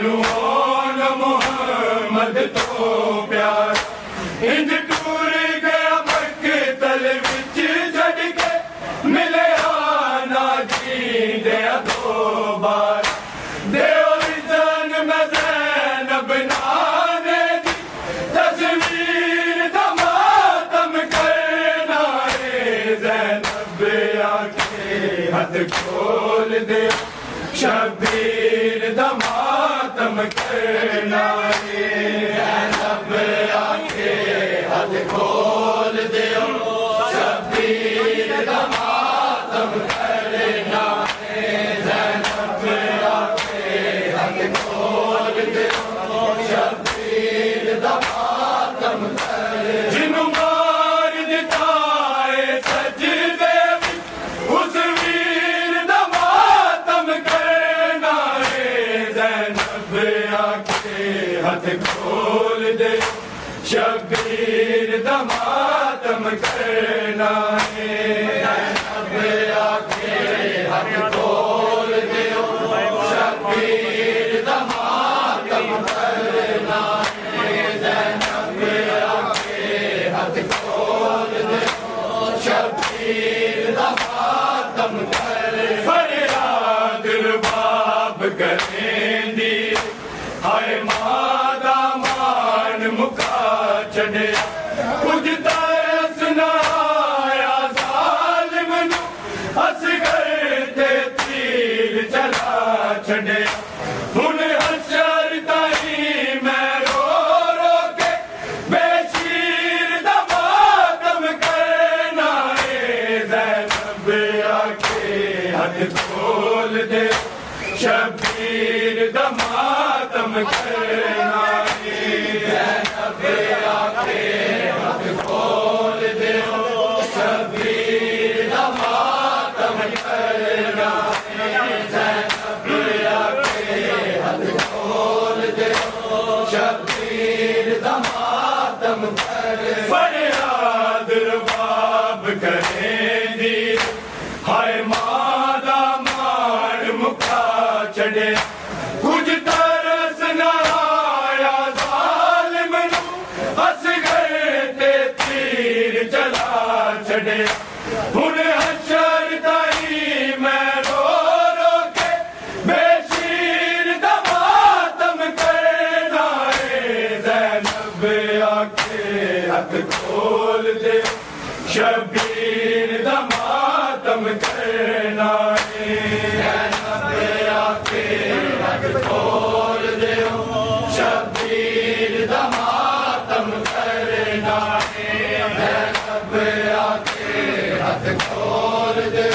سانو ہون محمد تو پیار انج ٹور گیا مقتل وچ جڑ کے ملے آنا جی دیا دو بار دیو جن میں زینب نانے دی تصویر دا ماتم کرنا ہے زینب آکے ہاتھ کھول دے شبیر دا ماتم کرنا ہے زینب آکے ہاتھ کھول دے شبیر دا ماتم کرنا ہے زینب آکے ہاتھ کھول دے شبیر دا ماتم کرنا جنوں مار دتا ہے سجدے اس ویر دا ماتم کرنا ہے زینب آکے ہاتھ کھول دے شبیر دا ماتم کرنا ہے زینب آکے ہاتھ کھول دے شبیر دا ماتم کرنا ہے زینب آکے ہاتھ کھول دے شبیر دا ماتم کرنا فریاد رباب کریں دی ہائے ماں دا مان مکا چڑیا کچھ ترس نہ آیا ظالم نو اصغر تے تیر چلا چڑیا ہن حشر تائیں میں رو رو کے بے شیر دا ماتم کرنا ہے زینب آکے ہاتھ کھول دے شبیر دا ماتم کرنا ہے زینب آکے ہاتھ کھول دے شبیر دا ماتم کرنا ہے زینب آکے ہاتھ کھول دے شبیر دا ماتم کرنا فریاد رباب کریں دی ہائے ماں دا مان مکا چڑے کچھ ترس نہ آیا ظالم نو اصغر تے تیر چلا چڑے ہن حشر تائیں میں رو رو کے بے شیر دا ماتم کرنا ہے زینب آکے ہاتھ کھول دے شبیر دا ماتم کرنا ہے زینب آکے ہاتھ کھول دے شبیر دا ماتم کرنا ہے زینب آکے ہاتھ کھول دے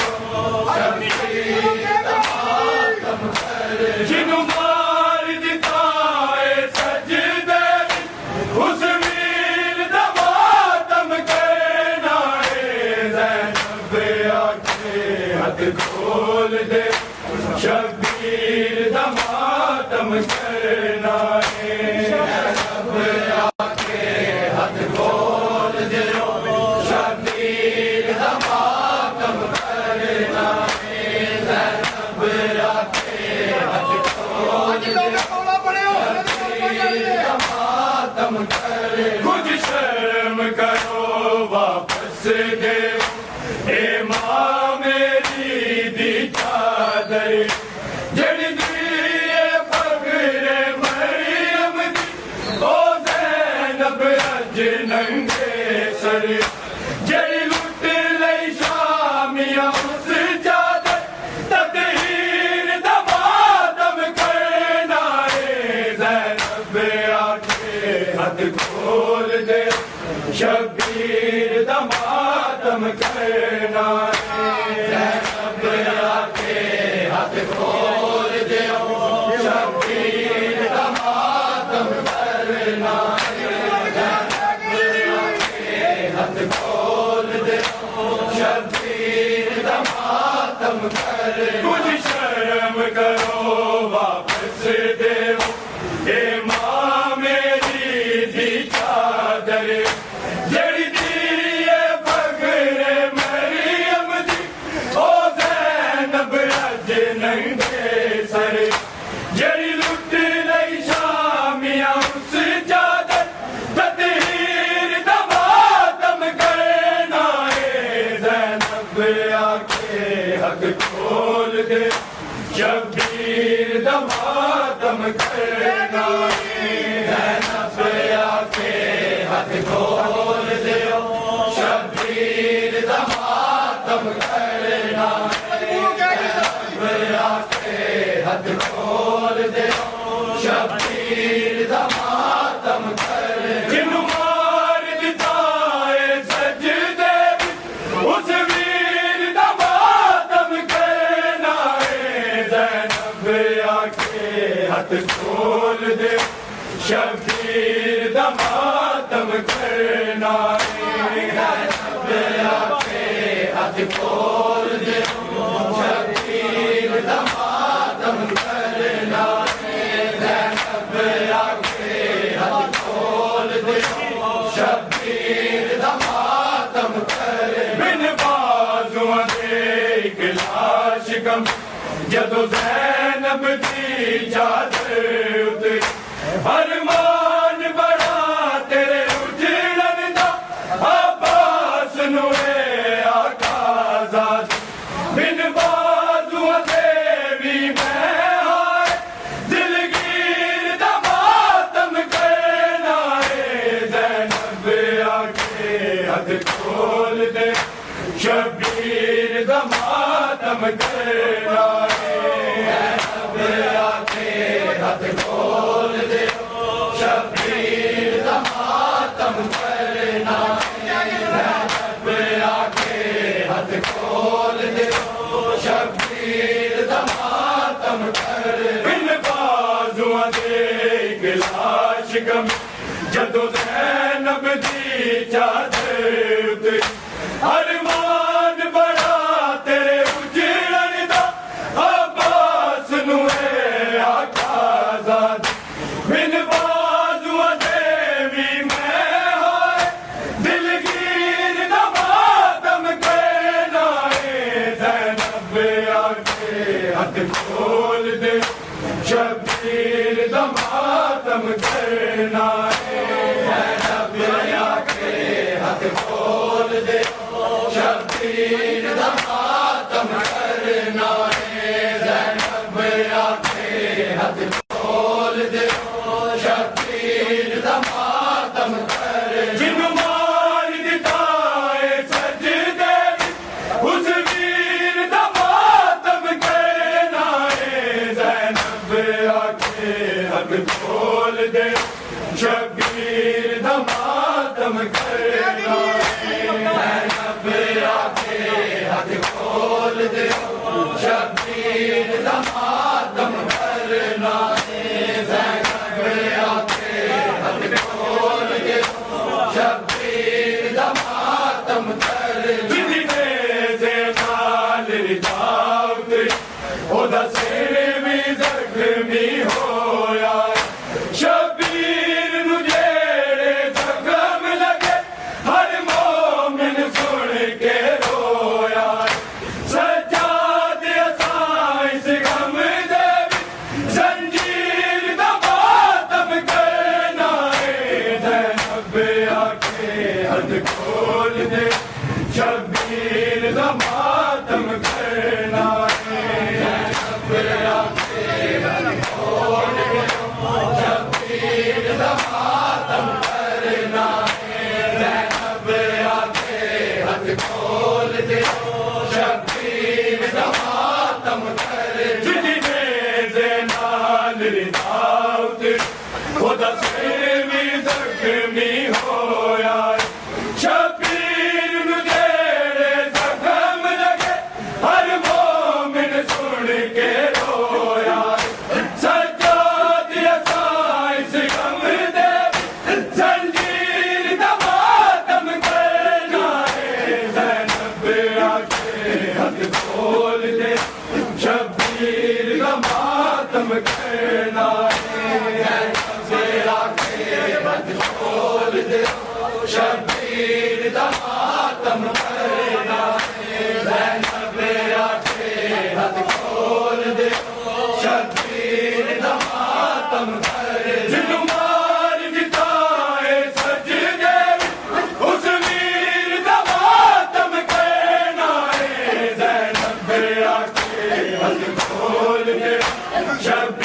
شبیر دا ماتم کرنا جنوں مار دتا ہے سجدے اس ویر دا ماتم کرنا ہے زینب آکے ہاتھ کھول دے شبیر دا ماتم کرنا ہے زینب آکے ہاتھ کھول دے شبیر دا ماتم کرنا ہے زینب آکے ہاتھ کھول دے شبیر دا ماتم کرنا کچھ شرم کرو واپس دے اے ماں میری دی چادر جڑی دیئے فقر مریم دی او زینب اج ننگے سر جڑی لٹ لئی شامیاں اس چادر تطہیر دا ماتم کرنا ہے زینب آکے ہاتھ کھول دے شبیر دا ماتم کرنا ہے زینب آکے ہاتھ کھول دے شبیر دا ماتم کرنا ہے زینب آکے ہاتھ کھول دے شبیر دا ماتم کرنا کچھ شرم کرو واپس دے اے ماں میری دی چادر جڑی دیئے فقر مریم دی او زینب اج ننگے سر جڑی لٹ لئی ہاتھ کھول دے شبیر دا ماتم کرنا زینب آکے ہاتھ کھول دے شبیر دا ماتم کرنا زینب آکے ہاتھ کھول دے شبیر دا ماتم کرنا جنوں مار دتا ہے سجدے اس ویر دا ماتم کرنا ہے زینب آکے ہاتھ کھول دے شبیر دا ماتم کرنا ہے زینب آکے ہاتھ کھول دے شبیر دا ماتم کرنا ہے زینب آکے ہاتھ کھول دے شبیر دا ماتم کرنا بن بازوਆਂ ਦੇ ਇੱਕ ਲਾਸ਼ ਗਮ ਜਦੋਂ ਜ਼ੈਨਬ ਦੀ ਚਾਦਰ ਉਤੇ ਅਰਮਾਨ ਬੜਾ ਤੇਰੇ ਉਜੜਨ ਦਾ ਅਬਾਸ ਨੂੰ ਏ ਆਕਾਜ਼ਾਦ ਬਿਨ ਬਾਜ਼ੂਆਂ ਦੇ ਵੀ ਮੈਂ ਹਾਏ ਦਿਲਗੀਰ ਦਾ ਮਾਤਮ ਕਰਨਾ ਏ ਜ਼ੈਨਬ ਆਕੇ ਹੱਥ ਖੋਲ ਦੇ شبیر دا ماتم کرنا ہے زینب آکے ہاتھ کھول دے شبیر دا ماتم کرنا ہے زینب آکے ہاتھ کھول دے شبیر دا ماتم کرنا بن بازوਆਂ ਦੇ ਇੱਕ ਲਾਸ਼ ਗਮ ਜਦੋਂ ਜ਼ੈਨਬ ਦੀ ਚਾਦਰ ਉਤੇ ਅਰਮਾਨ ਬੜਾ ਤੇਰੇ ਉਜੜਨ ਦਾ ਅਬਾਸ ਨੂੰ ਏ ਆਕਾਜ਼ਾਦ ਬਿਨ ਬਾਜ਼ੂਆਂ ਦੇ ਵੀ ਮੈਂ ਹਾਏ ਦਿਲਗੀਰ ਦਾ ਮਾਤਮ ਕਰਨਾ ਏ ਜ਼ੈਨਬ ਆਕੇ ਹੱਥ ਖੋਲ ਦੇ ਸ਼ਬੀਰ ਦਾ ਮਾਤਮ ਕਰਨਾ ਏ ਜ਼ੈਨਬ ਆਕੇ ਹੱਥ ਖੋਲ ਦੇ شبیر دا ماتم کرنا ہے زینب آکے ہاتھ کھول دے شبیر دا ماتم کرنا جنوں مار دتا ہے سجدے اس ویر دا ماتم کرنا ہے زینب آکے ہاتھ کھول دے شبیر دا ماتم کرنا زینب آکے ہاتھ کھول دے شبیر دا ماتم کرنا ہے زینب آکے ہاتھ کھول دے شبیر دا ماتم کرنا جدی نیزے نال رداوت اودا سر بھی زخمی ہویا شبیر نو جیڑے زخم لگے ہر مومن سن کے رویا سجاد اساں اس غم دے زنجیر دا ماتم کرنا ہے زینب آکے ہاتھ کھول دے شبیر دا ماتم کرنا ہے زینب آکے ہاتھ کھول دے شبیر دا ماتم کرنا ہے زینب آکے ہاتھ کھول دے شبیر دا ماتم کرنا جدی نیزے نال رداوت اودا سر بھی زخمی ہویا شبیر نو جیڑے زخم لگے ہر مومن سن کے رویا سجاد اساں اس غم دے زنجیر دا ماتم کرنا ہے زینب آکے ہاتھ کھول دے جب